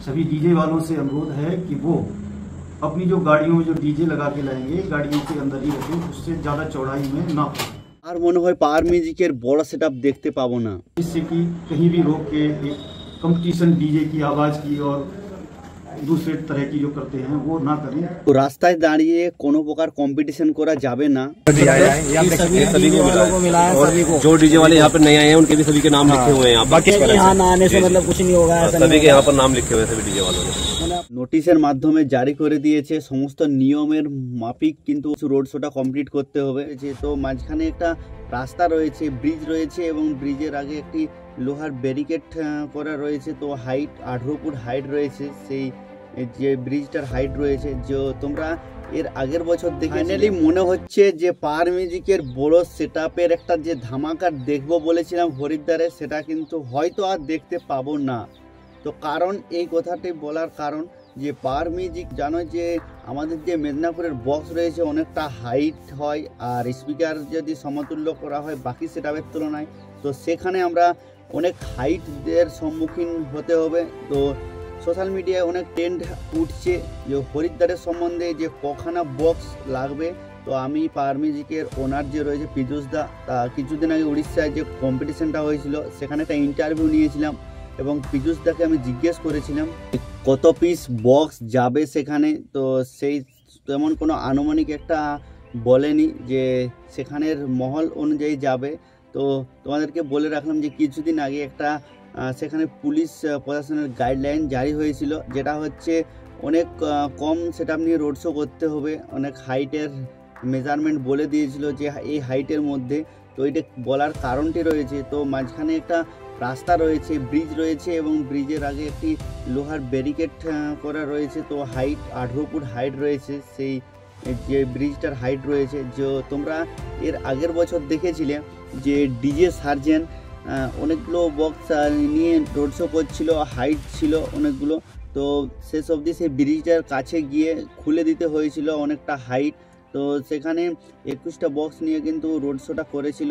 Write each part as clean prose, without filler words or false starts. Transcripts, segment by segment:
सभी डीजे वालों से अनुरोध है कि वो अपनी जो गाड़ियों में जो डीजे लगा के लाएंगे गाड़ियों के अंदर ही रखें, उससे ज़्यादा चौड़ाई में ना हो। আর মনে হয় পাওয়ার মিউজিকের বড় সেটআপ দেখতে পাবো না, जिससे कि कहीं भी रोक के एक कंपटीशन डीजे की आवाज़ की और दूसरे तरह की जो करते हैं वो ना करें। তো রাস্তায় দাঁড়িয়ে কোনো প্রকার কম্পিটিশন করা যাবে না। सभी को मिला है, सभी को जो डीजे वाले यहाँ पर नहीं आए हैं उनके भी सभी के नाम लिखे हुए हैं यहाँ पर। यहाँ ना आने से मतलब कुछ नहीं होगा, सभी के यहाँ पर नाम लिखे हुए हैं सभी डीजे वालों ने। নোটিশের মাধ্যমে জারি করে দিয়েছে সমস্ত নিয়মের মাফিক কিন্তু রোড শোটা কমপ্লিট করতে হবে। তো মাঝখানে একটা রাস্তা রয়েছে, ব্রিজ রয়েছে এবং ব্রিজের আগে একটি লোহার ব্যারিকেড করা রয়েছে। তো হাইট 18 ফুট হাইট রয়েছে, সেই যে ব্রিজটার হাইট রয়েছে যে তোমরা এর আগের বছর দেখে ফাইনালি মনে হচ্ছে যে পাওয়ার মিউজিকের বড় সেটআপের একটা যে ধামাকা দেখবো বলেছিলাম হরিদ্বারে, সেটা কিন্তু হয়তো আর দেখতে পাবো না। তো কারণ এই কথাটি বলার কারণ যে পাওয়ার মিউজিক জানো যে আমাদের যে মেদিনীপুরের বক্স রয়েছে অনেকটা হাইট হয়, আর স্পিকার যদি সমতুল্য করা হয় বাকি সেটআপের তুলনায়, তো সেখানে আমরা অনেক হাইটের সম্মুখীন হতে হবে। তো সোশ্যাল মিডিয়ায় অনেক ট্রেন্ড উঠছে যে হরিদ্বারের সম্বন্ধে যে কখানা বক্স লাগবে। তো আমি পাওয়ার মিউজিকের ওনার যে রয়েছে পীযুষ দা, তা কিছুদিন আগে উড়িষ্যায় যে কম্পিটিশনটা হয়েছিল সেখানে একটা ইন্টারভিউ নিয়েছিলাম এবং পীযুষ দাকে আমি জিজ্ঞেস করেছিলাম কত পিস বক্স যাবে সেখানে। তো সেই তেমন কোনো আনুমানিক একটা বলেনি যে সেখানের মহল অনুযায়ী যাবে। তো তোমাদেরকে বলে রাখলাম যে কিছুদিন আগে একটা সেখানে পুলিশ প্রশাসনের গাইডলাইন জারি হয়েছিল, যেটা হচ্ছে অনেক কম সেটআপ নিয়ে রোড শো করতে হবে, অনেক হাইটের মেজারমেন্ট বলে দিয়েছিল যে এই হাইটের মধ্যে। তো এটা বলার কারণটি রয়েছে, তো মাঝখানে একটা রাস্তা রয়েছে, ব্রিজ রয়েছে এবং ব্রিজের আগে একটি লোহার ব্যারিকেড করা রয়েছে। তো হাইট 18 ফুট হাইট রয়েছে, সেই যে ব্রিজটার হাইট রয়েছে যে তোমরা এর আগের বছর দেখেছিলে যে ডিজে সার্জেন অনেকগুলো বক্স নিয়ে রোড শো করছিল, হাইট ছিল অনেকগুলো। তো শেষ অবধি সেই ব্রিজটার কাছে গিয়ে খুলে দিতে হয়েছিল অনেকটা হাইট। তো সেখানে 21টা বক্স নিয়ে কিন্তু রোড শোটা করেছিল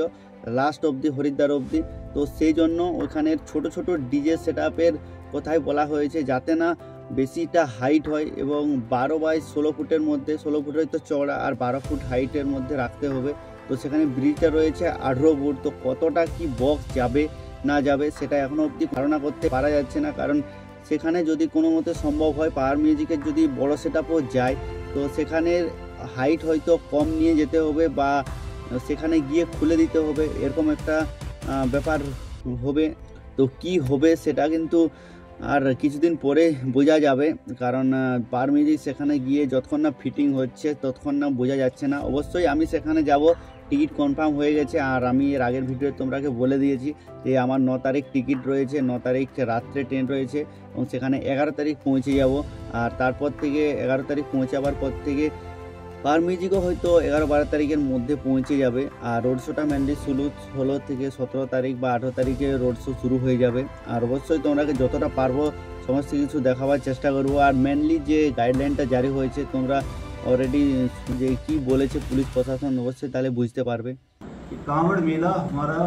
লাস্ট অবধি, হরিদ্বার অবধি। তো সেই জন্য ওখানের ছোট ছোট ডিজে সেটআপের কথাই বলা হয়েছে যাতে না বেশিটা হাইট হয় এবং 12 বাই 16 ফুটের মধ্যে, 16 ফুট হয়তো চওড়া আর 12 ফুট হাইটের মধ্যে রাখতে হবে। তো সেখানে ব্রিজটা রয়েছে 18 ফুট, তো কতটা কি বক্স যাবে না যাবে সেটা এখনও অবধি ধারণা করতে পারা যাচ্ছে না। কারণ সেখানে যদি কোনো মতে সম্ভব হয় পাওয়ার মিউজিকের যদি বড় সেটআপও যায়, তো সেখানের হাইট হয়তো কম নিয়ে যেতে হবে বা সেখানে গিয়ে খুলে দিতে হবে, এরকম একটা ব্যাপার হবে। তো কি হবে সেটা কিন্তু আর কিছুদিন পরে বোঝা যাবে, কারণ পাওয়ার মিউজিক সেখানে গিয়ে যতক্ষণ না ফিটিং হচ্ছে ততক্ষণ না বোঝা যাচ্ছে না। অবশ্যই আমি সেখানে যাব, টিকিট কনফার্ম হয়ে গেছে। আর আমি এর আগের ভিডিওতে তোমরাকে বলে দিয়েছি যে আমার 9 তারিখ টিকিট রয়েছে, 9 তারিখ রাত্রে ট্রেন রয়েছে এবং সেখানে 11 তারিখ পৌঁছে যাব। আর তারপর থেকে 11 তারিখ পৌঁছাবার পর থেকে পাওয়ার মিউজিকও হয়তো 11-12 তারিখের মধ্যে পৌঁছে যাবে। আর রোড শোটা মেনলি 16 থেকে 17 তারিখ বা 18 তারিখে রোড শো শুরু হয়ে যাবে। আর অবশ্যই তোমরাকে যতটা পারবো সমস্ত কিছু দেখাবার চেষ্টা করবো। আর মেনলি যে গাইডলাইনটা জারি হয়েছে তোমরা অলরেडी যে কি বলেছে পুলিশ প্রশাসন অবশ্যই তাহলে বুঝতে পারবে। कांवड़ मेला हमारा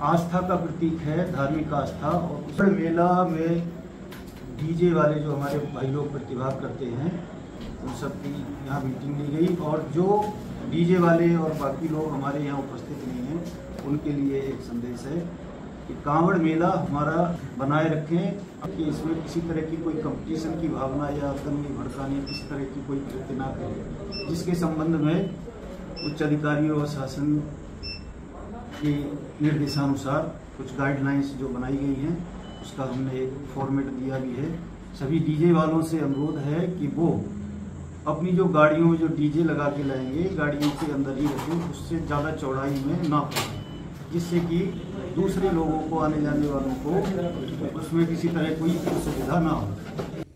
आस्था का प्रतीक है, धार्मिक आस्था। और उस मेला में डीजे वाले जो हमारे भाई लोग प्रतिभाग करते हैं उन सब की यहाँ मीटिंग ली गई और जो डीजे वाले और बाकी लोग हमारे यहाँ उपस्थित नहीं हैं उनके लिए एक संदेश है कि कांवड़ मेला हमारा बनाए रखें, कि इसमें किसी तरह की कोई कंपटीशन की भावना या दंगे भड़काने किसी तरह की कोई कृत्य ना करें, जिसके संबंध में उच्च अधिकारियों और शासन के निर्देशानुसार कुछ गाइडलाइंस जो बनाई गई हैं उसका हमने एक फॉर्मेट दिया भी है। सभी डीजे वालों से अनुरोध है कि वो अपनी जो गाड़ियों में जो डीजे लगा के लाएंगे गाड़ियों के अंदर ही रखें, उससे ज़्यादा चौड़ाई में ना हो, जिससे कि दूसरे लोगों को, आने जाने वालों को उसमें किसी तरह कोई असुविधा ना हो।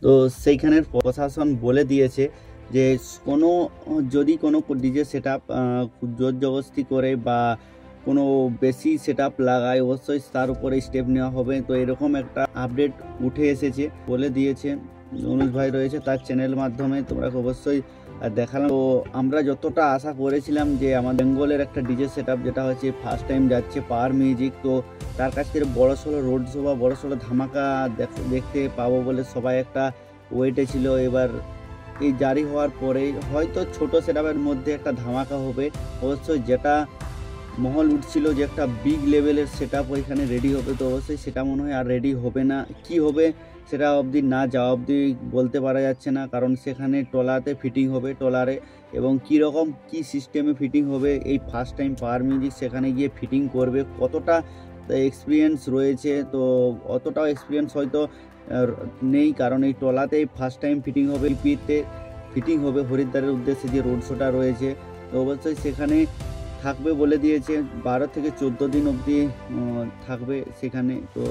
তো সেইখানের প্রশাসন বলে দিয়েছে যে কোনো যদি কোনো ডিজে সেটআপ জোর জবরদস্তি করে বা কোনো বেশি সেটআপ লাগায় অবশ্যই তার উপরে স্টেপ নেওয়া হবে। তো এরকম একটা আপডেট উঠে এসেছে, বলে দিয়েছে অনুজ ভাই রয়েছে তার চ্যানেল মাধ্যমে, তোমরা অবশ্যই আর দেখালাম। তো আমরা যতটা আশা করেছিলাম যে আমাদের বেঙ্গলের একটা ডিজে সেট আপ যেটা হচ্ছে ফার্স্ট টাইম যাচ্ছে পাওয়ার মিউজিক, তো তার কাছ থেকে বড়সড় রোড শো বা বড়সড় ধামাকা দেখতে পাবো বলে সবাই একটা ওয়েটে ছিল। এবার এই জারি হওয়ার পরে হয়তো ছোট সেট আপের মধ্যে একটা ধামাকা হবে। অবশ্যই যেটা মহল উঠছিল যে একটা বিগ লেভেলের সেট আপ ওইখানে রেডি হবে, তো অবশ্যই সেটা মনে হয় আর রেডি হবে না। কি হবে সেটা অবধি না যাওয়া অবধি বলতে পারা যাচ্ছে না, কারণ সেখানে ট্রলাতে ফিটিং হবে ট্রলারে, এবং কীরকম কী সিস্টেমে ফিটিং হবে এই ফার্স্ট টাইম পাওয়ার মিউজিক সেখানে গিয়ে ফিটিং করবে, কতটা এক্সপিরিয়েন্স রয়েছে। তো অতটাও এক্সপিরিয়েন্স হয়তো নেই, কারণ এই ট্রলাতেই ফার্স্ট টাইম ফিটিং হবে। ইপিতে ফিটিং হবে হরিদ্বারের উদ্দেশ্যে যে রোড শোটা রয়েছে, তো অবশ্যই সেখানে থাকবে বলে দিয়েছে 12 থেকে 14 দিন অবধি থাকবে সেখানে। তো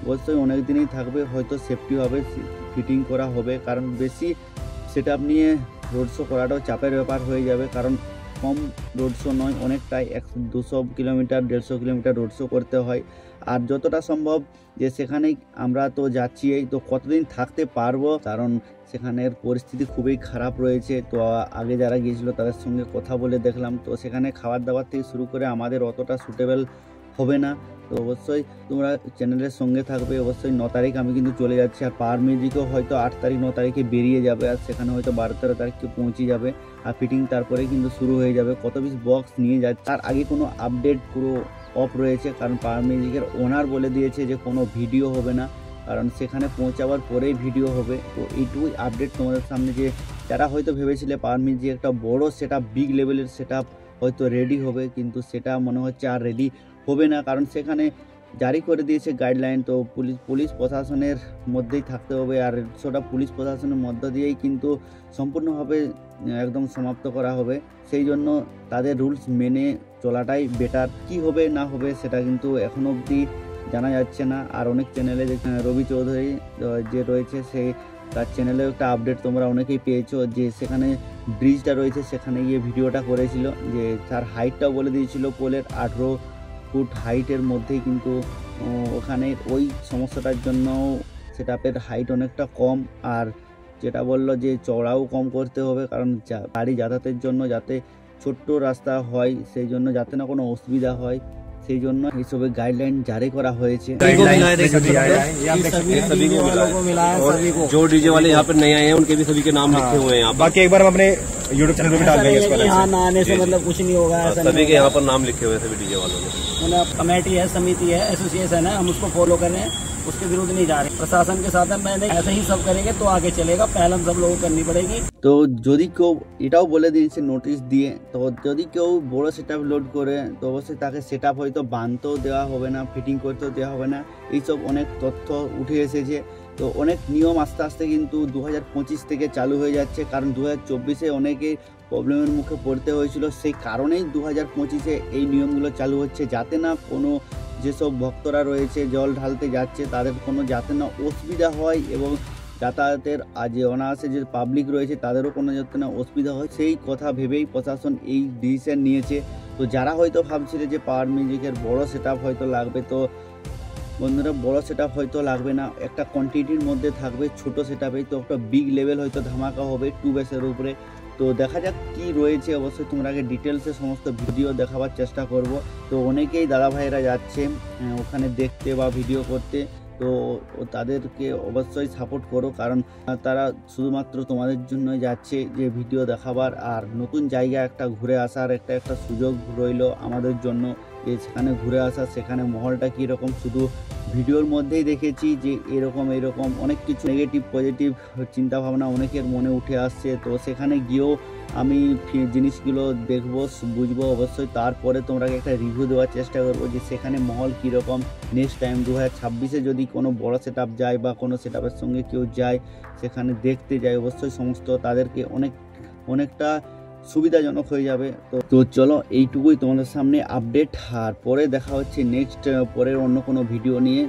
অবশ্যই অনেক দিনই থাকবে, হয়তো সেফটি হবে, ফিটিং করা হবে, কারণ বেশি সেট আপ নিয়ে রোড শো করাটাও চাপের ব্যাপার হয়ে যাবে, কারণ কম রোড শো নয়, অনেকটাই 200 কিলোমিটার 150 কিলোমিটার রোড শো করতে হয়। আর যতটা সম্ভব যে সেখানেই আমরা তো যাচ্ছি, তো কতদিন থাকতে পারবো, কারণ সেখানের পরিস্থিতি খুবই খারাপ রয়েছে। তো আগে যারা গিয়েছিল তাদের সঙ্গে কথা বলে দেখলাম, তো সেখানে খাবার দাবার থেকে শুরু করে আমাদের অতটা সুটেবল হবে না। তো অবশ্যই তোমরা চ্যানেলের সঙ্গে থাকবে। অবশ্যই 9 তারিখ আমি কিন্তু চলে যাচ্ছি, আর পাওয়ার মিউজিকও হয়তো 8 তারিখ 9 তারিখে বেরিয়ে যাবে, আর সেখানে হয়তো 12-13 তারিখে পৌঁছে যাবে, আর ফিটিং তারপরে কিন্তু শুরু হয়ে যাবে। কত পিস বক্স নিয়ে যাচ্ছে তার আগে কোনো আপডেট পুরো অফ রয়েছে, কারণ পাওয়ার মিউজিকের ওনার বলে দিয়েছে যে কোনো ভিডিও হবে না, কারণ সেখানে পৌঁছাবার পরেই ভিডিও হবে। তো এইটুকুই আপডেট তোমাদের সামনে, যে যারা হয়তো ভেবেছিলে পাওয়ার মিউজিক একটা বড় সেট আপ বিগ লেভেলের সেট আপ হয়তো রেডি হবে, কিন্তু সেটা মনে হচ্ছে আর রেডি হবে না, কারণ সেখানে জারি করে দিয়েছে গাইডলাইন। তো পুলিশ প্রশাসনের মধ্যেই থাকতে হবে, আর সেটা পুলিশ প্রশাসনের মধ্য দিয়েই কিন্তু সম্পূর্ণভাবে একদম সমাপ্ত করা হবে। সেই জন্য তাদের রুলস মেনে চলাটাই বেটার। কি হবে না হবে সেটা কিন্তু এখনো অবধি জানা যাচ্ছে না। আর অনেক চ্যানেলে রবি চৌধুরী যে রয়েছে সেই তার চ্যানেলে একটা আপডেট তোমরা অনেকেই পেয়েছো, যে সেখানে ব্রিজটা রয়েছে সেখানে গিয়ে ভিডিওটা করেছিল, যে তার হাইটটাও বলে দিয়েছিল পোলের 18 ফুট হাইটের মধ্যেই, কিন্তু ওখানে ওই সমস্যাটার জন্য সেটআপের হাইট অনেকটা কম, আর যেটা বললো যে চওড়াও কম করতে হবে, কারণ গাড়ি যাতায়াতের জন্য যাতে ছোট্ট রাস্তা হয়, সেই জন্য যাতে না কোনো অসুবিধা হয়, সেই জন্য এইসবের গাইডলাইন জারি करा হয়েছে। जो डीजे वाले यहाँ पे नए आए हैं उनके भी सभी के नाम लिखे हुए हैं यहाँ पर। बाकी एक बार हम अपने यूट्यूब चैनल पे भी डाल देंगे इसको। यहाँ ना आने से मतलब कुछ नहीं होगा, सभी के यहाँ पर नाम लिखे हुए हैं सभी डीजे वालों के। मतलब कमेटी है, समिति है, एसोसिएशन है, हम उसको फॉलो कर रहे हैं, उसके विरुद्ध नहीं जा रहे। प्रशासन के साथ मैंने ऐसे ही सब करेंगे तो आगे चलेगा, पहल हम सब लोगों को करनी पड़ेगी। তো যদি কেউ এটাও বলে দিয়েছে নোটিশ দিয়ে, তো যদি কেউ বড় সেটআপ লোড করে তো অবশ্যই তাকে সেটআপ হয়তো বানতেও দেওয়া হবে না, ফিটিং করতেও দেওয়া হবে না, এইসব অনেক তথ্য উঠে এসেছে। তো অনেক নিয়ম আস্তে আস্তে কিন্তু 2025 থেকে চালু হয়ে যাচ্ছে, কারণ 2024-এ অনেকে প্রবলেমের মুখে পড়তে হয়েছিল, সেই কারণেই 2025-এ এই নিয়মগুলো চালু হচ্ছে, যাতে না কোনো যেসব ভক্তরা রয়েছে জল ঢালতে যাচ্ছে তাদের কোনো যাতে না অসুবিধা হয়, এবং যাতায়াতের যে অনায়াসে যে পাবলিক রয়েছে তাদেরও কোনো যাতে না অসুবিধা হয়, সেই কথা ভেবেই প্রশাসন এই ডিসিশন নিয়েছে। তো যারা হয়তো ভাবছিল যে পাওয়ার মিউজিকের বড় সেটআপ হয়তো লাগবে, তো বন্ধুরা বড় সেটআপ হয়তো লাগবে না, একটা কোয়ান্টিটির মধ্যে থাকবে ছোট সেটআপেই, তো একটা বিগ লেভেল হয়তো ধামাকা হবে 2 বেসের উপরে। তো দেখা যাক কি রয়েছে, অবশ্যই তোমরা আগে ডিটেলসে সমস্ত ভিডিও দেখাবার চেষ্টা করব। তো অনেকেই দাদা ভাইরা যাচ্ছে ওখানে দেখতে বা ভিডিও করতে, তো তাদেরকে অবশ্যই সাপোর্ট করো, কারণ তারা শুধুমাত্র তোমাদের জন্য যাচ্ছে, যে ভিডিও দেখাবার আর নতুন জায়গা একটা ঘুরে আসার একটা সুযোগ রইল আমাদের জন্য, যে সেখানে ঘুরে আসা, সেখানে মহলটা কীরকম শুধু ভিডিওর মধ্যেই দেখেছি যে এরকম অনেক কিছু নেগেটিভ পজিটিভ চিন্তাভাবনা অনেকের মনে উঠে আসছে। তো সেখানে গিয়েও আমি জিনিসগুলো দেখবো বুঝবো অবশ্যই, তারপরে তোমরা একটা রিভিউ দেওয়ার চেষ্টা করবো যে সেখানে মহল কীরকম। নেক্সট টাইম 2026-এ যদি কোনো বড় সেটআপ যায় বা কোনো সেটআপের সঙ্গে কেউ যায় সেখানে দেখতে যায়, অবশ্যই সমস্ত তাদেরকে অনেকটা সুবিধাজনক হয়ে যাবে। তো চলো এইটুকুই তোমাদের সামনে আপডেট, আর পরে দেখা হচ্ছে নেক্সট পরের অন্য কোনো ভিডিও নিয়ে।